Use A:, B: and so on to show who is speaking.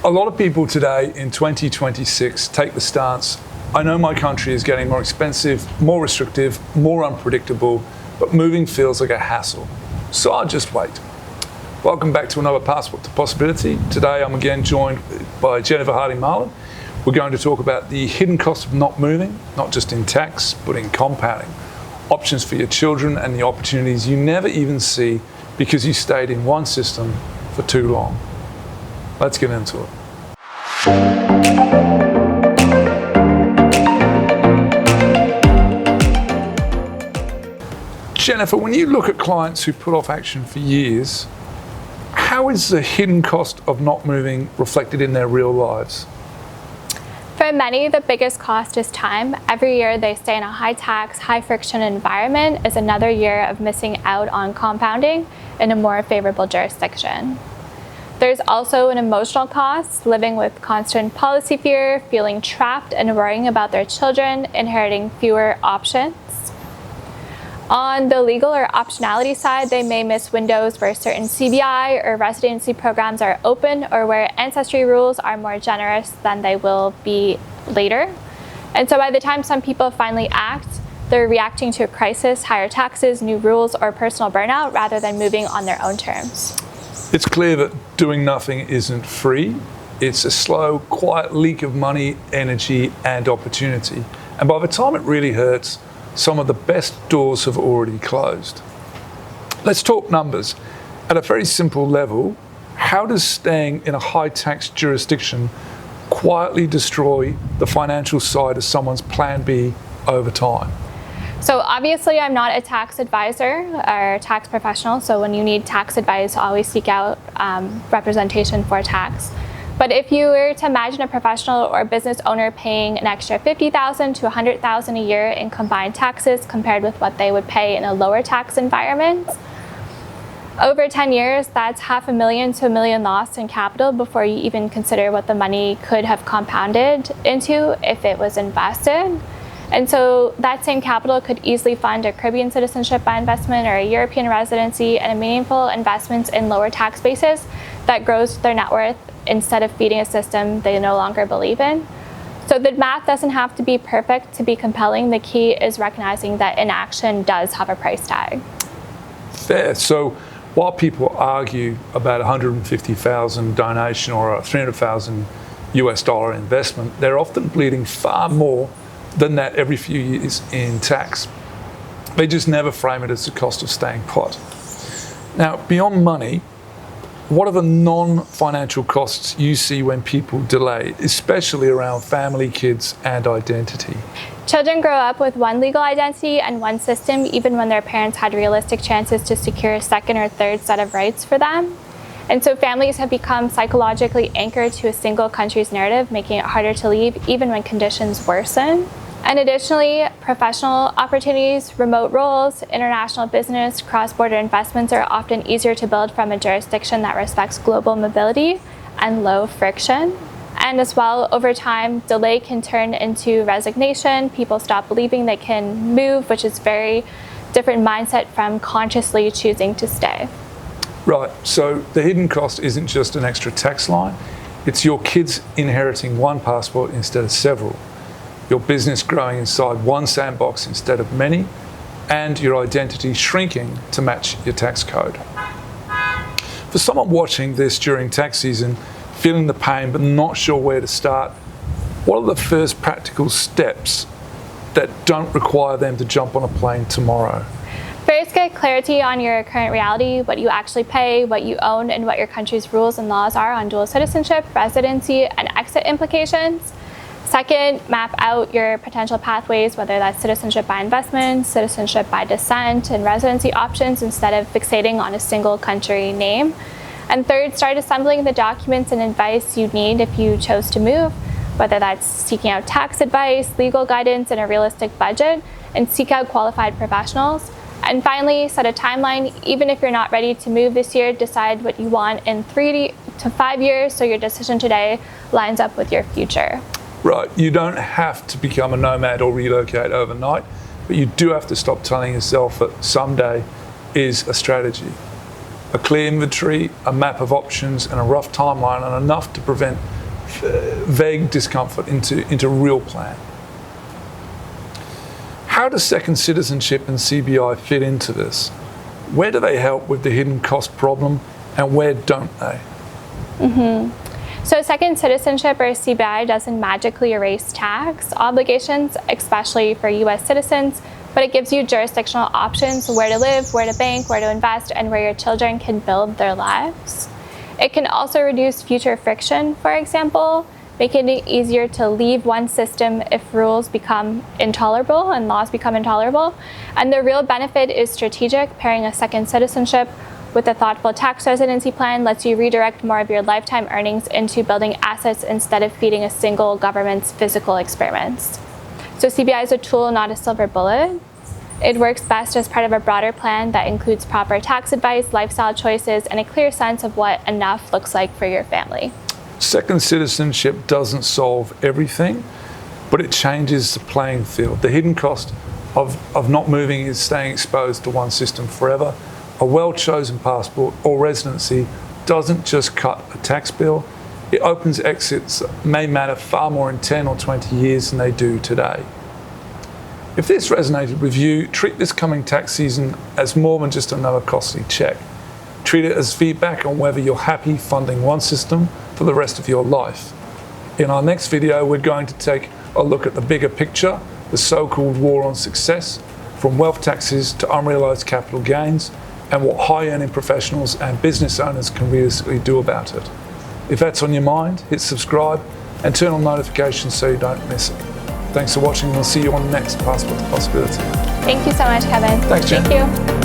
A: A lot of people today in 2026 take the stance, I know my country is getting more expensive, more restrictive, more unpredictable, but moving feels like a hassle. So I'll just wait. Welcome back to another Passport to Possibility. Today I'm again joined by Jennifer Harding-Marlin. We're going to talk about the hidden cost of not moving, not just in tax, but in compounding. Options for your children and the opportunities you never even see because you stayed in one system for too long. Let's get into it. Jennifer, when you look at clients who put off action for years, how is the hidden cost of not moving reflected in their real lives?
B: For many, the biggest cost is time. Every year they stay in a high tax, high friction environment is another year of missing out on compounding in a more favorable jurisdiction. There's also an emotional cost, living with constant policy fear, feeling trapped and worrying about their children, inheriting fewer options. On the legal or optionality side, they may miss windows where certain CBI or residency programs are open or where ancestry rules are more generous than they will be later. And so by the time some people finally act, they're reacting to a crisis, higher taxes, new rules, or personal burnout rather than moving on their own terms.
A: It's clear that doing nothing isn't free. It's a slow, quiet leak of money, energy, and opportunity. And by the time it really hurts, some of the best doors have already closed. Let's talk numbers. At a very simple level, how does staying in a high tax jurisdiction quietly destroy the financial side of someone's plan B over time?
B: So obviously I'm not a tax advisor or tax professional, so when you need tax advice, always seek out representation for tax. But if you were to imagine a professional or business owner paying an extra $50,000 to $100,000 a year in combined taxes compared with what they would pay in a lower tax environment, over 10 years, that's $500,000 to $1 million lost in capital before you even consider what the money could have compounded into if it was invested. And so that same capital could easily fund a Caribbean citizenship by investment or a European residency and a meaningful investments in lower tax bases that grows their net worth instead of feeding a system they no longer believe in. So the math doesn't have to be perfect to be compelling. The key is recognizing that inaction does have a price tag.
A: Fair. So while people argue about $150,000 donation or a $300,000 US dollar investment, they're often bleeding far more than that every few years in tax. They just never frame it as the cost of staying put. Now, beyond money, what are the non-financial costs you see when people delay, especially around family, kids, and identity?
B: Children grow up with one legal identity and one system, even when their parents had realistic chances to secure a second or third set of rights for them. And so families have become psychologically anchored to a single country's narrative, making it harder to leave even when conditions worsen. And additionally, professional opportunities, remote roles, international business, cross-border investments are often easier to build from a jurisdiction that respects global mobility and low friction. And as well, over time, delay can turn into resignation. People stop believing they can move, which is very different mindset from consciously choosing to stay.
A: Right, so the hidden cost isn't just an extra tax line, it's your kids inheriting one passport instead of several, your business growing inside one sandbox instead of many, and your identity shrinking to match your tax code. For someone watching this during tax season, feeling the pain but not sure where to start, what are the first practical steps that don't require them to jump on a plane tomorrow?
B: First, get clarity on your current reality, what you actually pay, what you own, and what your country's rules and laws are on dual citizenship, residency, and exit implications. Second, map out your potential pathways, whether that's citizenship by investment, citizenship by descent, and residency options instead of fixating on a single country name. And third, start assembling the documents and advice you need if you chose to move, whether that's seeking out tax advice, legal guidance, and a realistic budget, and seek out qualified professionals. And finally, set a timeline. Even if you're not ready to move this year, decide what you want in 3 to 5 years so your decision today lines up with your future.
A: Right, you don't have to become a nomad or relocate overnight, but you do have to stop telling yourself that someday is a strategy. A clear inventory, a map of options, and a rough timeline are enough to prevent vague discomfort into real plan. How does second citizenship and CBI fit into this? Where do they help with the hidden cost problem, and where don't they?
B: So second citizenship or CBI doesn't magically erase tax obligations, especially for US citizens, but it gives you jurisdictional options where to live, where to bank, where to invest, and where your children can build their lives. It can also reduce future friction, for example, making it easier to leave one system if rules become intolerable and laws become intolerable. And the real benefit is strategic. Pairing a second citizenship with a thoughtful tax residency plan lets you redirect more of your lifetime earnings into building assets instead of feeding a single government's fiscal experiments. So CBI is a tool, not a silver bullet. It works best as part of a broader plan that includes proper tax advice, lifestyle choices, and a clear sense of what enough looks like for your family.
A: Second citizenship doesn't solve everything, but it changes the playing field. The hidden cost of not moving is staying exposed to one system forever. A well-chosen passport or residency doesn't just cut a tax bill, it opens exits that may matter far more in 10 or 20 years than they do today. If this resonated with you, treat this coming tax season as more than just another costly check. Treat it as feedback on whether you're happy funding one system for the rest of your life. In our next video, we're going to take a look at the bigger picture, the so-called war on success, from wealth taxes to unrealized capital gains, and what high-earning professionals and business owners can realistically do about it. If that's on your mind, hit subscribe and turn on notifications so you don't miss it. Thanks for watching, and we'll see you on the next Passport to Possibility.
B: Thank you so much, Kevin.
A: Thanks, Jen.
B: Thank you.